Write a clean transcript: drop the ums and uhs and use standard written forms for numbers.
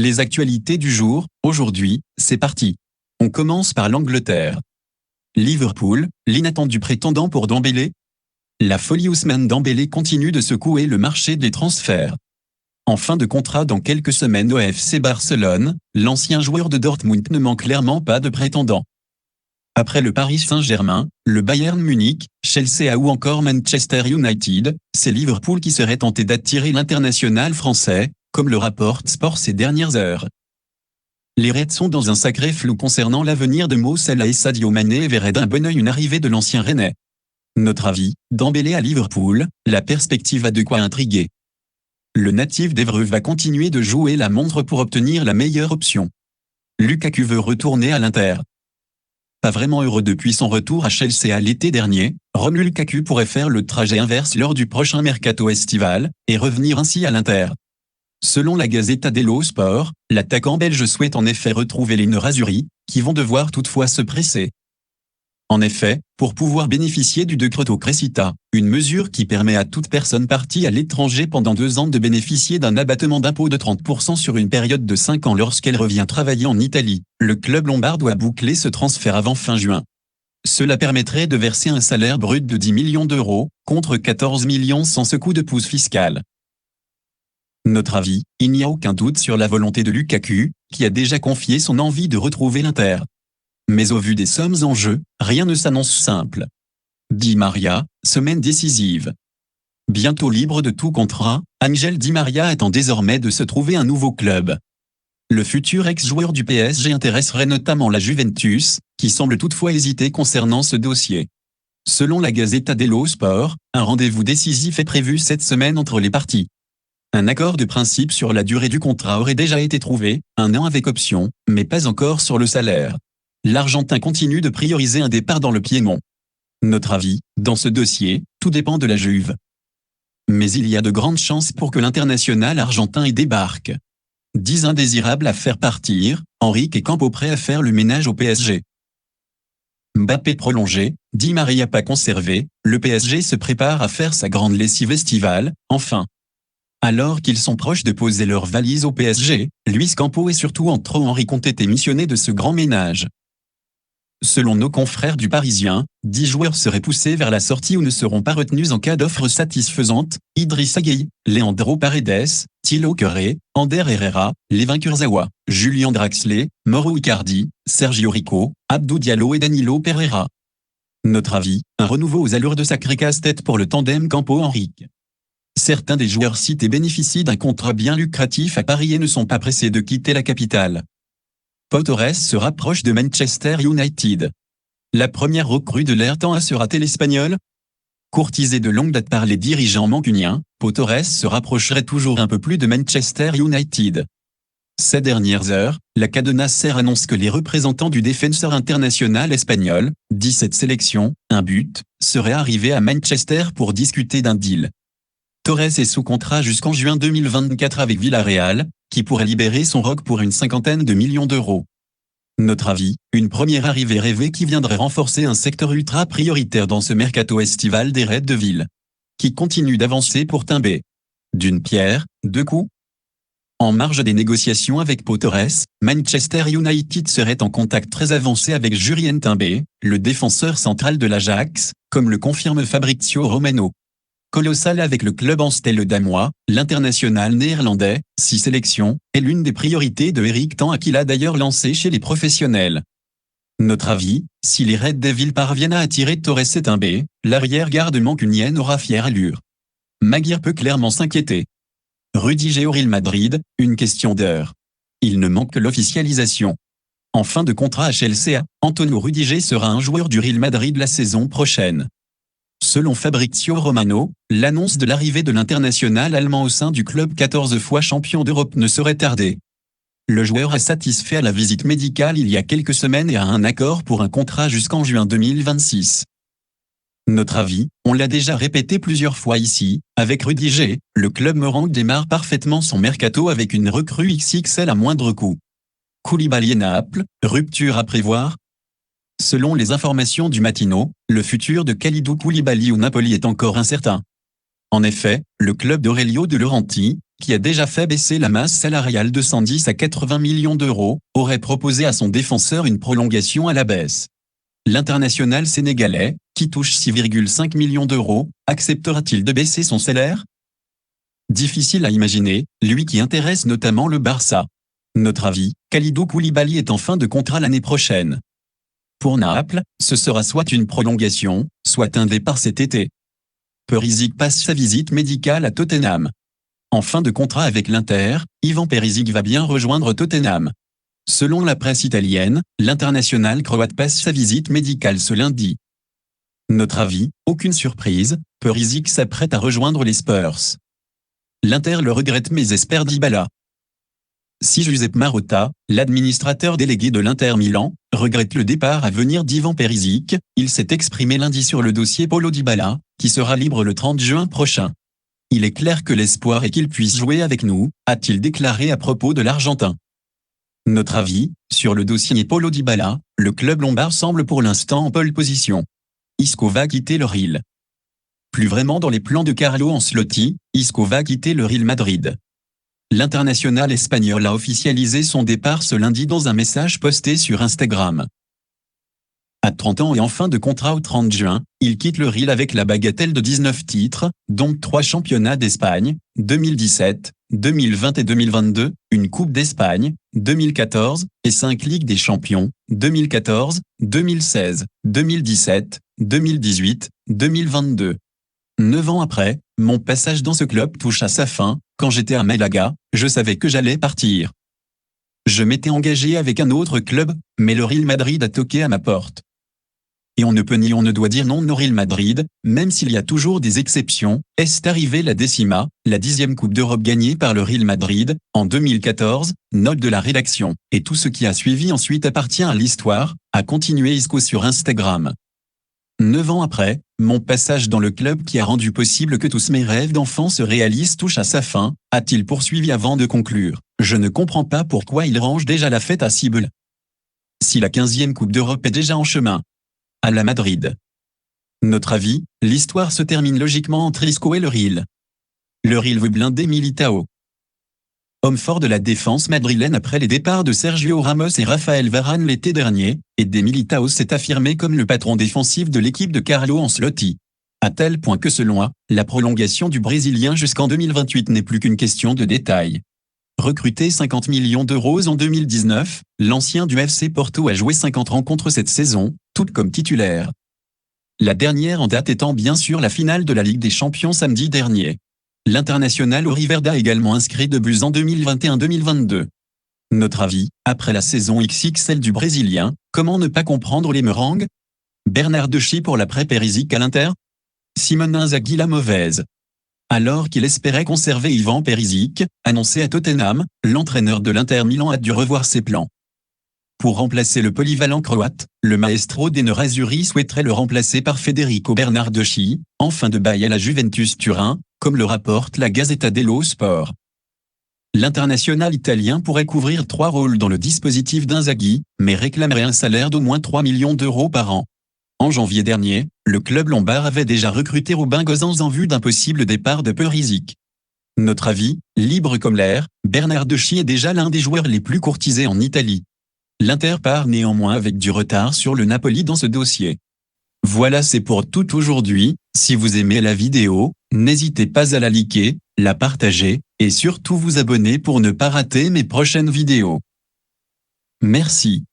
Les actualités du jour, aujourd'hui, c'est parti. On commence par l'Angleterre. Liverpool, l'inattendu prétendant pour Dembélé. La folie Ousmane Dembélé continue de secouer le marché des transferts. En fin de contrat dans quelques semaines au FC Barcelone, l'ancien joueur de Dortmund ne manque clairement pas de prétendants. Après le Paris Saint-Germain, le Bayern Munich, Chelsea ou encore Manchester United, c'est Liverpool qui serait tenté d'attirer l'international français, comme le rapporte Sport ces dernières heures. Les Reds sont dans un sacré flou concernant l'avenir de Mo Salah et Sadio Mané et verraient d'un bon œil une arrivée de l'ancien Rennais. Notre avis, Dembélé à Liverpool, la perspective a de quoi intriguer. Le natif d'Évreux va continuer de jouer la montre pour obtenir la meilleure option. Lukaku veut retourner à l'Inter. Pas vraiment heureux depuis son retour à Chelsea l'été dernier, Romelu Lukaku pourrait faire le trajet inverse lors du prochain mercato estival, et revenir ainsi à l'Inter. Selon la Gazzetta dello Sport, l'attaquant belge souhaite en effet retrouver les Nerazzurri, qui vont devoir toutefois se presser. En effet, pour pouvoir bénéficier du Decreto Crescita, une mesure qui permet à toute personne partie à l'étranger pendant 2 ans de bénéficier d'un abattement d'impôt de 30% sur une période de 5 ans lorsqu'elle revient travailler en Italie, le club lombard doit boucler ce transfert avant fin juin. Cela permettrait de verser un salaire brut de 10 millions d'euros, contre 14 millions sans ce coup de pouce fiscal. Notre avis, il n'y a aucun doute sur la volonté de Lukaku, qui a déjà confié son envie de retrouver l'Inter. Mais au vu des sommes en jeu, rien ne s'annonce simple. Di Maria, semaine décisive. Bientôt libre de tout contrat, Ángel Di Maria attend désormais de se trouver un nouveau club. Le futur ex-joueur du PSG intéresserait notamment la Juventus, qui semble toutefois hésiter concernant ce dossier. Selon la Gazzetta dello Sport, un rendez-vous décisif est prévu cette semaine entre les parties. Un accord de principe sur la durée du contrat aurait déjà été trouvé, 1 an avec option, mais pas encore sur le salaire. L'Argentin continue de prioriser un départ dans le Piémont. Notre avis, dans ce dossier, tout dépend de la Juve. Mais il y a de grandes chances pour que l'international argentin y débarque. 10 indésirables à faire partir, Henrique et Campo prêts à faire le ménage au PSG. Mbappé prolongé, Di Maria pas conservé, le PSG se prépare à faire sa grande lessive estivale, enfin. Alors qu'ils sont proches de poser leurs valises au PSG, Luis Campo et surtout entre Henrique ont été missionnés de ce grand ménage. Selon nos confrères du Parisien, 10 joueurs seraient poussés vers la sortie ou ne seront pas retenus en cas d'offre satisfaisante: Idrissa Gueye, Leandro Paredes, Thilo Kehrer, Ander Herrera, Layvin Kurzawa, Julian Draxler, Mauro Icardi, Sergio Rico, Abdou Diallo et Danilo Pereira. Notre avis, un renouveau aux allures de sacré casse-tête pour le tandem Campo-Henrique. Certains des joueurs cités bénéficient d'un contrat bien lucratif à Paris et ne sont pas pressés de quitter la capitale. Pau Torres se rapproche de Manchester United. La première recrue de l'ère tend à se rater l'Espagnol. Courtisé de longue date par les dirigeants mancuniens, Pau Torres se rapprocherait toujours un peu plus de Manchester United. Ces dernières heures, la Cadena Ser annonce que les représentants du défenseur international espagnol, 17 sélections, 1 but, seraient arrivés à Manchester pour discuter d'un deal. Torres est sous contrat jusqu'en juin 2024 avec Villarreal, qui pourrait libérer son roc pour une 50aine de millions d'euros. Notre avis, une première arrivée rêvée qui viendrait renforcer un secteur ultra prioritaire dans ce mercato estival des Reds de Ville, qui continue d'avancer pour timber. D'une pierre, 2 coups. En marge des négociations avec Pau Torres, Manchester United serait en contact très avancé avec Jurien Timber, le défenseur central de l'Ajax, comme le confirme Fabrizio Romano. Colossal avec le club en stèle damois, l'international néerlandais, 6 sélections, est l'une des priorités de Eric Ten Hag qu'il a d'ailleurs lancé chez les professionnels. Notre avis, si les Red Devils parviennent à attirer Torres et Timber, l'arrière-garde mancunienne aura fière allure. Maguire peut clairement s'inquiéter. Rudiger au Real Madrid, une question d'heure. Il ne manque que l'officialisation. En fin de contrat à Chelsea, Antonio Rudiger sera un joueur du Real Madrid la saison prochaine. Selon Fabrizio Romano, l'annonce de l'arrivée de l'international allemand au sein du club 14 fois champion d'Europe ne saurait tarder. Le joueur est satisfait à la visite médicale il y a quelques semaines et a un accord pour un contrat jusqu'en juin 2026. Notre avis, on l'a déjà répété plusieurs fois ici, avec Rudiger, le club merengue démarre parfaitement son mercato avec une recrue XXL à moindre coût. Koulibaly et Naples, rupture à prévoir. Selon les informations du Mattino, le futur de Kalidou Koulibaly au Napoli est encore incertain. En effet, le club d'Aurelio De Laurentiis, qui a déjà fait baisser la masse salariale de 110 à 80 millions d'euros, aurait proposé à son défenseur une prolongation à la baisse. L'international sénégalais, qui touche 6,5 millions d'euros, acceptera-t-il de baisser son salaire? Difficile à imaginer, lui qui intéresse notamment le Barça. Notre avis, Kalidou Koulibaly est en fin de contrat l'année prochaine. Pour Naples, ce sera soit une prolongation, soit un départ cet été. Perisic passe sa visite médicale à Tottenham. En fin de contrat avec l'Inter, Ivan Perisic va bien rejoindre Tottenham. Selon la presse italienne, l'international croate passe sa visite médicale ce lundi. Notre avis, aucune surprise, Perisic s'apprête à rejoindre les Spurs. L'Inter le regrette mais espère Dybala. Si Giuseppe Marotta, l'administrateur délégué de l'Inter Milan, regrette le départ à venir d'Ivan Perisic, il s'est exprimé lundi sur le dossier Paulo Dybala, qui sera libre le 30 juin prochain. Il est clair que l'espoir est qu'il puisse jouer avec nous, a-t-il déclaré à propos de l'Argentin. Notre avis, sur le dossier Paulo Dybala, le club lombard semble pour l'instant en pole position. Isco va quitter le Real. Plus vraiment dans les plans de Carlo Ancelotti, Isco va quitter le Real Madrid. L'international espagnol a officialisé son départ ce lundi dans un message posté sur Instagram. À 30 ans et en fin de contrat au 30 juin, il quitte le Real avec la bagatelle de 19 titres, dont 3 championnats d'Espagne, 2017, 2020 et 2022, une Coupe d'Espagne, 2014, et 5 Ligues des Champions, 2014, 2016, 2017, 2018, 2022. 9 ans après, mon passage dans ce club touche à sa fin. Quand j'étais à Malaga, je savais que j'allais partir. Je m'étais engagé avec un autre club, mais le Real Madrid a toqué à ma porte. Et on ne peut ni on ne doit dire non au Real Madrid, même s'il y a toujours des exceptions. Est arrivée la décima, la 10e Coupe d'Europe gagnée par le Real Madrid, en 2014, note de la rédaction. Et tout ce qui a suivi ensuite appartient à l'histoire, a continué Isco sur Instagram. 9 ans après, mon passage dans le club qui a rendu possible que tous mes rêves d'enfant se réalisent touche à sa fin, a-t-il poursuivi avant de conclure. Je ne comprends pas pourquoi il range déjà la fête à Cible. Si la 15e Coupe d'Europe est déjà en chemin. À la Madrid. Notre avis, l'histoire se termine logiquement entre Isco et le Real. Le Real veut blinder Militao. Homme fort de la défense madrilène après les départs de Sergio Ramos et Raphaël Varane l'été dernier, Eder Militao s'est affirmé comme le patron défensif de l'équipe de Carlo Ancelotti. À tel point que selon A, la prolongation du Brésilien jusqu'en 2028 n'est plus qu'une question de détail. Recruté 50 millions d'euros en 2019, l'ancien du FC Porto a joué 50 rencontres cette saison, toutes comme titulaire. La dernière en date étant bien sûr la finale de la Ligue des Champions samedi dernier. L'international Auriverde a également inscrit 2 buts en 2021-2022. Notre avis, après la saison XXL du Brésilien, comment ne pas comprendre les meringues? Bernard Deschamps pour l'après-Perisic à l'Inter? Simone Inzaghi la mauvaise. Alors qu'il espérait conserver Ivan Perisic, annoncé à Tottenham, l'entraîneur de l'Inter Milan a dû revoir ses plans. Pour remplacer le polyvalent croate, le maestro des Nerazzurri souhaiterait le remplacer par Federico Bernardeschi, en fin de bail à la Juventus Turin, comme le rapporte la Gazzetta dello Sport. L'international italien pourrait couvrir 3 rôles dans le dispositif d'Inzaghi, mais réclamerait un salaire d'au moins 3 millions d'euros par an. En janvier dernier, le club lombard avait déjà recruté Robin Gosens en vue d'un possible départ de Perisic. Notre avis, libre comme l'air, Bernardeschi est déjà l'un des joueurs les plus courtisés en Italie. L'Inter part néanmoins avec du retard sur le Napoli dans ce dossier. Voilà, c'est pour tout aujourd'hui. Si vous aimez la vidéo, n'hésitez pas à la liker, la partager, et surtout vous abonner pour ne pas rater mes prochaines vidéos. Merci.